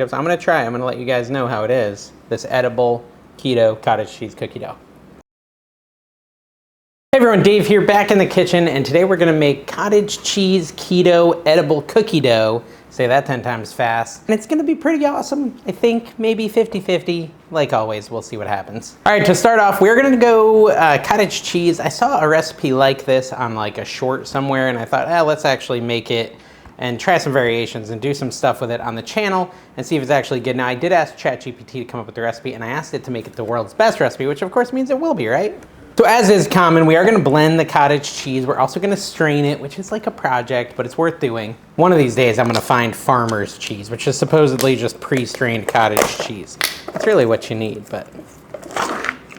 So I'm gonna try, I'm gonna let you guys know how it is. This edible keto cottage cheese cookie dough. Hey everyone, Dave here, back in the kitchen, and today we're gonna make cottage cheese keto edible cookie dough. Say that 10 times fast. And it's gonna be pretty awesome. I think maybe 50-50. Like always, we'll see what happens. All right, to start off, we're gonna go cottage cheese. I saw a recipe like this on like a short somewhere, and I thought, let's actually make it and try some variations and do some stuff with it on the channel and see if it's actually good. Now, I did ask ChatGPT to come up with the recipe, and I asked it to make it the world's best recipe, which of course means it will be, right? So as is common, we are gonna blend the cottage cheese. We're also gonna strain it, which is like a project, but it's worth doing. One of these days, I'm gonna find farmer's cheese, which is supposedly just pre-strained cottage cheese. That's really what you need, but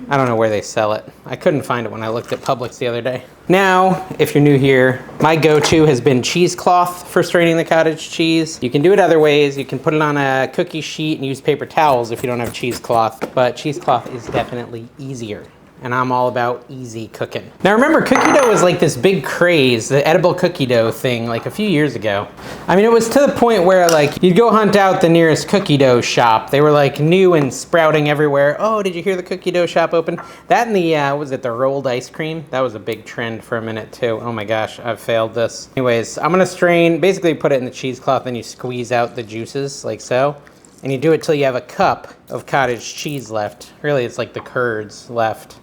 I don't know where they sell it. I couldn't find it when I looked at Publix the other day. Now, if you're new here, my go-to has been cheesecloth for straining the cottage cheese. You can do it other ways. You can put it on a cookie sheet and use paper towels if you don't have cheesecloth, but cheesecloth is definitely easier. And I'm all about easy cooking. Now remember, cookie dough was like this big craze, the edible cookie dough thing, like a few years ago. I mean, it was to the point where like you'd go hunt out the nearest cookie dough shop. They were like new and sprouting everywhere. Oh, did you hear the cookie dough shop open? That and the, was it the rolled ice cream? That was a big trend for a minute too. Oh my gosh, I've failed this. Anyways, I'm gonna strain, basically put it in the cheesecloth and you squeeze out the juices like so. And you do it till you have a cup of cottage cheese left. Really, it's like the curds left.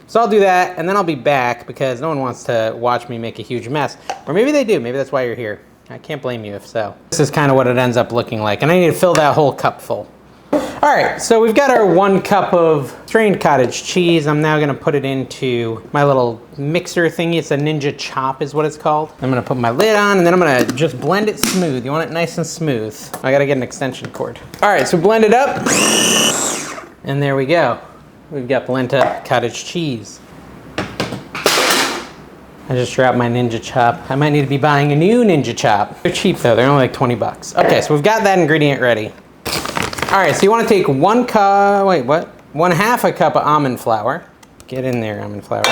So I'll do that, and then I'll be back because no one wants to watch me make a huge mess. Or maybe they do, maybe that's why you're here. I can't blame you if so. This is kind of what it ends up looking like, and I need to fill that whole cup full. All right, so we've got our 1 cup of strained cottage cheese. I'm now gonna put it into my little mixer thingy. It's a Ninja Chop is what it's called. I'm gonna put my lid on, and then I'm gonna just blend it smooth. You want it nice and smooth. I gotta get an extension cord. All right, so blend it up, and there we go. We've got blend up cottage cheese. I just dropped my Ninja Chop. I might need to be buying a new Ninja Chop. They're cheap though, they're only like 20 bucks. Okay, so we've got that ingredient ready. All right, so you wanna take 1 cup, wait, what? 1/2 a cup of almond flour. Get in there, almond flour.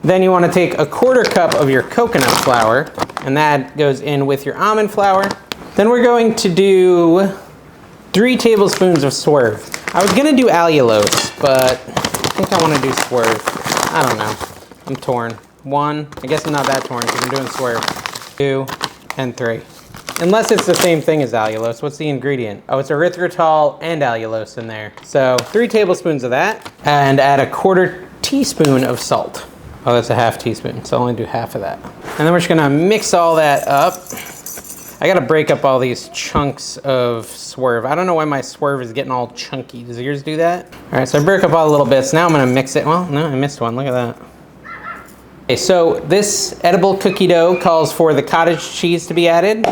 Then you wanna take 1/4 cup of your coconut flour, and that goes in with your almond flour. Then we're going to do 3 tablespoons of Swerve. I was gonna do allulose, but I think I wanna do Swerve. I don't know, I'm torn. 1, I guess I'm not that torn because I'm doing Swerve. 2, and 3. Unless it's the same thing as allulose. What's the ingredient? Oh, it's erythritol and allulose in there. So 3 tablespoons of that, and add 1/4 teaspoon of salt. Oh, that's a 1/2 teaspoon, so I'll only do half of that. And then we're just gonna mix all that up. I gotta break up all these chunks of Swerve. I don't know why my Swerve is getting all chunky. Does yours do that? All right, so I broke up all the little bits. Now I'm gonna mix it. Well, no, I missed one, look at that. Okay, so this edible cookie dough calls for the cottage cheese to be added,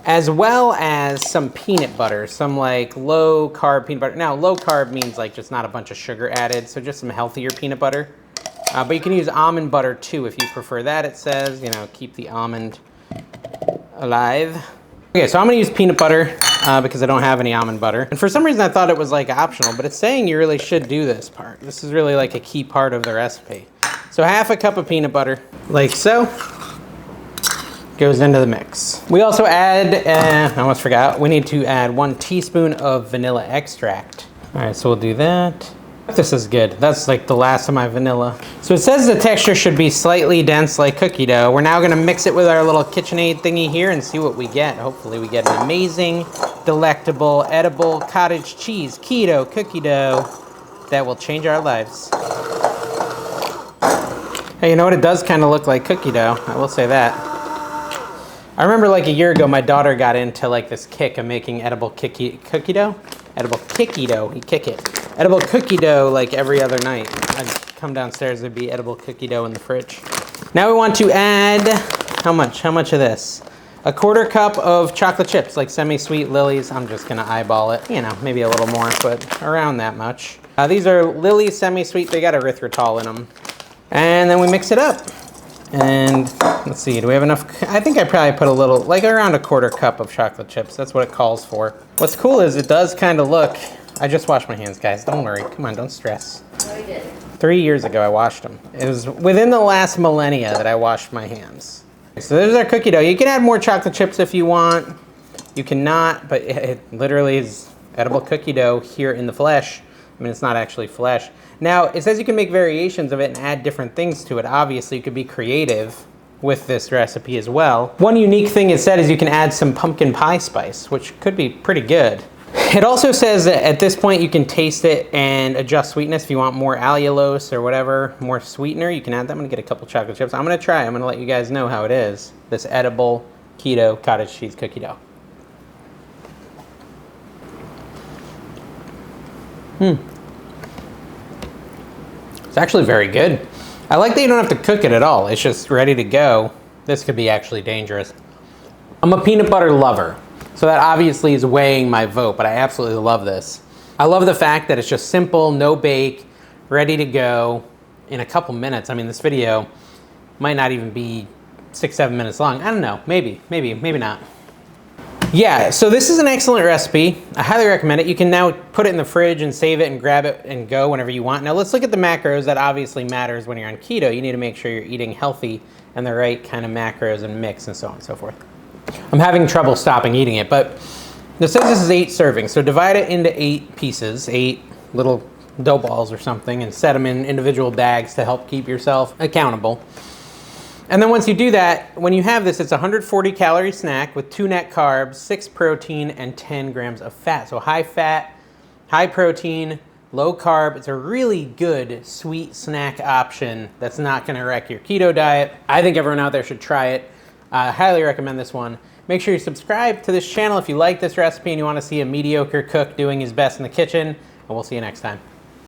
as well as some peanut butter, some like low carb peanut butter. Now, low carb means like just not a bunch of sugar added, so just some healthier peanut butter. But you can use almond butter too if you prefer that. It says, you know, keep the almond alive. Okay, so I'm gonna use peanut butter because I don't have any almond butter. And for some reason I thought it was like optional, but it's saying you really should do this part. This is really like a key part of the recipe. So 1/2 cup of peanut butter, like so, goes into the mix. We also add, I almost forgot, we need to add 1 teaspoon of vanilla extract. All right, so we'll do that. This is good. That's like the last of my vanilla. So it says the texture should be slightly dense like cookie dough. We're now gonna mix it with our little KitchenAid thingy here and see what we get. Hopefully we get an amazing, delectable, edible cottage cheese keto cookie dough that will change our lives. Hey, you know what? It does kind of look like cookie dough. I will say that. I remember like a year ago, my daughter got into like this kick of making edible cookie dough? Edible cookie dough, you kick it. Edible cookie dough like every other night. I'd come downstairs, there'd be edible cookie dough in the fridge. Now we want to add, how much of this? 1/4 cup of chocolate chips, like semi-sweet Lily's. I'm just gonna eyeball it, you know, maybe a little more, but around that much. These are Lily's semi-sweet, they got erythritol in them. And then we mix it up. And let's see, do we have enough? I think I probably put a little, like around 1/4 cup of chocolate chips. That's what it calls for. What's cool is it does kind of look, I just washed my hands, guys. Don't worry, come on, don't stress. Oh, you did. 3 years ago I washed them. It was within the last millennia that I washed my hands. So there's our cookie dough. You can add more chocolate chips if you want. You cannot, but it literally is edible cookie dough here in the flesh. I mean, it's not actually flesh. Now, it says you can make variations of it and add different things to it. Obviously, you could be creative with this recipe as well. One unique thing it said is you can add some pumpkin pie spice, which could be pretty good. It also says that at this point you can taste it and adjust sweetness. If you want more allulose or whatever, more sweetener, you can add that. I'm gonna get a couple chocolate chips. I'm gonna try, I'm gonna let you guys know how it is. This edible keto cottage cheese cookie dough. It's actually very good. I like that you don't have to cook it at all. It's just ready to go. This could be actually dangerous. I'm a peanut butter lover, so that obviously is weighing my vote, but I absolutely love this. I love the fact that it's just simple, no bake, ready to go in a couple minutes. I mean, this video might not even be 6-7 minutes long. I don't know, maybe not. Yeah, so this is an excellent recipe. I highly recommend it. You can now put it in the fridge and save it and grab it and go whenever you want. Now let's look at the macros. That obviously matters when you're on keto. You need to make sure you're eating healthy and the right kind of macros and mix and so on and so forth. I'm having trouble stopping eating it, but it says this is 8 servings. So divide it into 8 pieces, 8 little dough balls or something, and set them in individual bags to help keep yourself accountable. And then once you do that, when you have this, it's a 140 calorie snack with 2 net carbs, 6 protein, and 10 grams of fat. So high fat, high protein, low carb. It's a really good sweet snack option that's not gonna wreck your keto diet. I think everyone out there should try it. I highly recommend this one. Make sure you subscribe to this channel if you like this recipe and you wanna see a mediocre cook doing his best in the kitchen, and we'll see you next time.